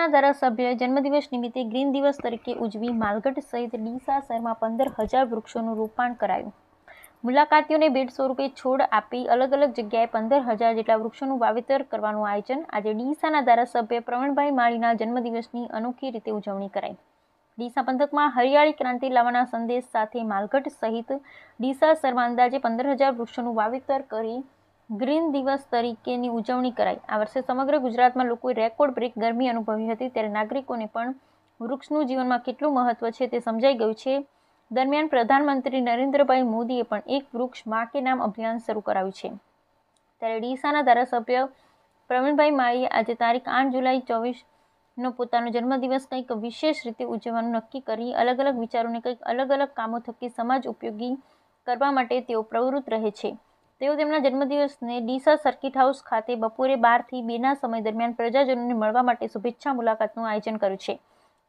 ડીસાના ધારાસભ્યએ જન્મદિવસ નિમિત્તે ગ્રીન દિવસ તરીકે ઉજવી માલગઢ સહિત ડીસા શહેરમાં 15,000 વૃક્ષોનું રોપાણ કરાયું। મુલાકાતીઓને ભેટ સ્વરૂપે છોડ આપી અલગ અલગ જગ્યાએ 15,000 જેટલા વૃક્ષોનું વાવેતર કરવાનું આયોજન આજે ડીસાના ધારાસભ્ય પ્રવીણભાઈ માળીના જન્મદિવસની અનોખી રીતે ઉજવણી કરાઈ। ડીસા પંથકમાં હરિયાળી ક્રાંતિ લાવવાના સંદેશ સાથે માલગઢ સહિત ડીસા શહેરમાં અંદાજે 15,000 વૃક્ષોનું વાવેતર કરી ગ્રીન દિવસ તરીકેની ઉજવણી કરાઈ। આ વર્ષે સમગ્ર ગુજરાતમાં લોકોએ રેકોર્ડ બ્રેક ગરમી અનુભવી હતી, ત્યારે નાગરિકોને પણ વૃક્ષનું જીવનમાં કેટલું મહત્વ છે તે સમજાઈ ગયું છે। દરમિયાન પ્રધાનમંત્રી નરેન્દ્રભાઈ મોદીએ પણ એક વૃક્ષ માં કે નામ અભિયાન શરૂ કરાવ્યું છે, ત્યારે ડીસાના ધારાસભ્ય પ્રવીણભાઈ માળીએ આજે તારીખ 8 જુલાઈ 2024નો પોતાનો જન્મદિવસ કંઈક વિશેષ રીતે ઉજવવાનું નક્કી કરી અલગ અલગ વિચારોને કંઈક અલગ અલગ કામો થકી સમાજ ઉપયોગી કરવા માટે તેઓ પ્રવૃત્ત રહે છે। તેઓ તેમના જન્મદિવસને ડીસા સર્કિટ હાઉસ ખાતે બપોરે 12 થી 2ના સમય દરમિયાન પ્રજાજનોને મળવા માટે શુભેચ્છા મુલાકાતનું આયોજન કર્યું છે,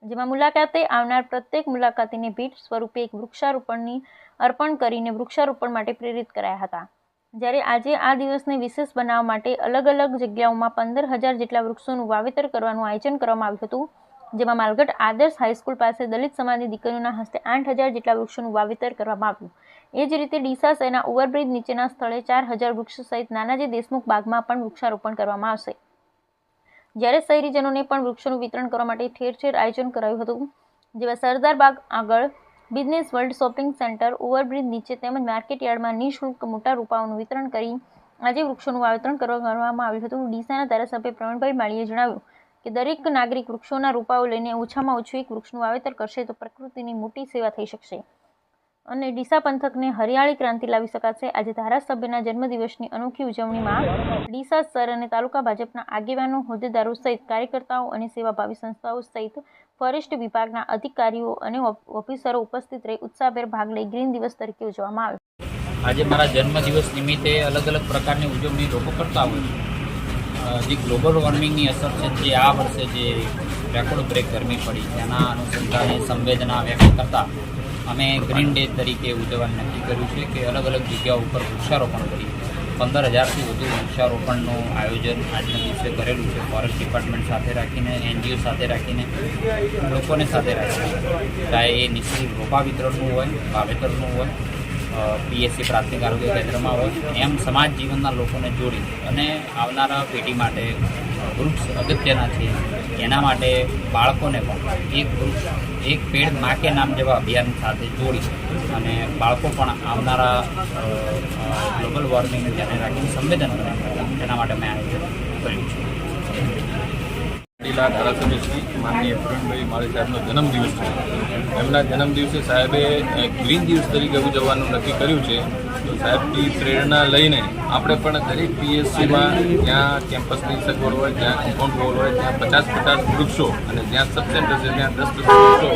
જેમાં મુલાકાતે આવનાર પ્રત્યેક મુલાકાતીને ભેટ સ્વરૂપે એક વૃક્ષારોપણની અર્પણ કરીને વૃક્ષારોપણ માટે પ્રેરિત કરાયા હતા। જ્યારે આજે આ દિવસને વિશેષ બનાવવા માટે અલગ અલગ જગ્યાઓમાં 15,000 જેટલા વૃક્ષોનું વાવેતર કરવાનું આયોજન કરવામાં આવ્યું હતું, જેમાં માલગઢ આદર્શ હાઈસ્કૂલ પાસે દલિત સમાજની દીકરીઓના હસ્તે 8,000 જેટલા વૃક્ષોનું વાવેતર કરવામાં આવ્યું। એ જ રીતે ડીસા શહેરના ઓવરબ્રિજ નીચેના સ્થળે 4,000 વૃક્ષ સહિત નાનાજી દેશમુખ બાગમાં પણ વૃક્ષારોપણ કરવામાં આવશે, જ્યારે શહેરીજનોને પણ વૃક્ષોનું વિતરણ કરવા માટે ઠેર ઠેર આયોજન કરાયું હતું, જેમાં સરદાર બાગ આગળ, business world shopping centre, overbridge નીચે તેમજ માર્કેટ યાર્ડમાં નિઃશુલ્ક મોટા રોપાઓનું વિતરણ કરી આજે વૃક્ષોનું વાવેતર કરવામાં આવ્યું હતું। ડીસાના ધારાસભ્ય પ્રવીણભાઈ માળીએ જણાવ્યું કે દરેક નાગરિક વૃક્ષોના રોપાઓ લઈને ઓછામાં ઓછું એક વૃક્ષનું વાવેતર કરશે તો પ્રકૃતિની મોટી સેવા થઈ શકશે અને ડીસા પંથકને હરિયાળી ક્રાંતિ લાવી શકાશે। આજે ધારાસભ્યના જન્મદિવસની અનોખી ઉજવણીમાં ડીસા શહેર અને તાલુકા ભાજપના આગેવાનો, હોદ્દેદારો સહિત કાર્યકર્તાઓ અને સેવાભાવી સંસ્થાઓ સહિત ફોરેસ્ટ વિભાગના અધિકારીઓ અને ઓફિસરો ઉપસ્થિત રહી ઉત્સાહભેર ભાગ લઈ ગ્રીન દિવસ તરીકે ઉજવવામાં આવ્યો। આજે મારા જન્મદિવસ નિમિત્તે અલગ અલગ પ્રકારની ઉજવણી લોકો કરતા હોય છે। જે ગ્લોબલ વોર્મિંગની અસર છે, જે આ વર્ષે જે રેકોર્ડ બ્રેક ગરમી પડી તેના અનુસંધાને સંવેદના વ્યક્ત કરતા અમે ગ્રીન ડે તરીકે ઉજવવાનું નક્કી કર્યું છે કે અલગ અલગ જગ્યાઓ ઉપર વૃક્ષારોપણ કરી 15,000થી વધુ વૃક્ષારોપણનું આયોજન આજના દિવસે કરેલું છે। ફોરેસ્ટ ડિપાર્ટમેન્ટ સાથે રાખીને, NGO સાથે રાખીને, લોકોને સાથે રાખીને, ચાહે એ નિશ્ચિત રોપા વિતરણનું હોય, વાવેતરનું હોય, PSC પ્રાથમિક આરોગ્ય કેન્દ્રમાં હોય, એમ સમાજ જીવનના લોકોને જોડી અને આવનારા પેઢી માટે વૃક્ષ અગત્યના છે। એના માટે બાળકોને પણ એક વૃક્ષ એક પેડ માં કે નામ જેવા અભિયાન સાથે જોડી અને બાળકો પણ આવનારા ગ્લોબલ વોર્મિંગ જેને રાખીને સંવેદન કરે તેના માટે મેં આયોજન કર્યું છે। ધારાસભ્ય શ્રી માનનીય પ્રવીણભાઈ માળી સાહેબનો જન્મદિવસ છે। એમના જન્મદિવસે સાહેબે ગ્રીન દિવસ તરીકે ઉજવવાનું નક્કી કર્યું છે। તો સાહેબની પ્રેરણા લઈને આપણે પણ દરેક PSCમાં જ્યાં કેમ્પસની સગવડ હોય, જ્યાં કમ્પાઉન્ડ વોલ હોય, ત્યાં 50-50 વૃક્ષો અને જ્યાં સબ સેન્ટર છે ત્યાં 10-10 વૃક્ષો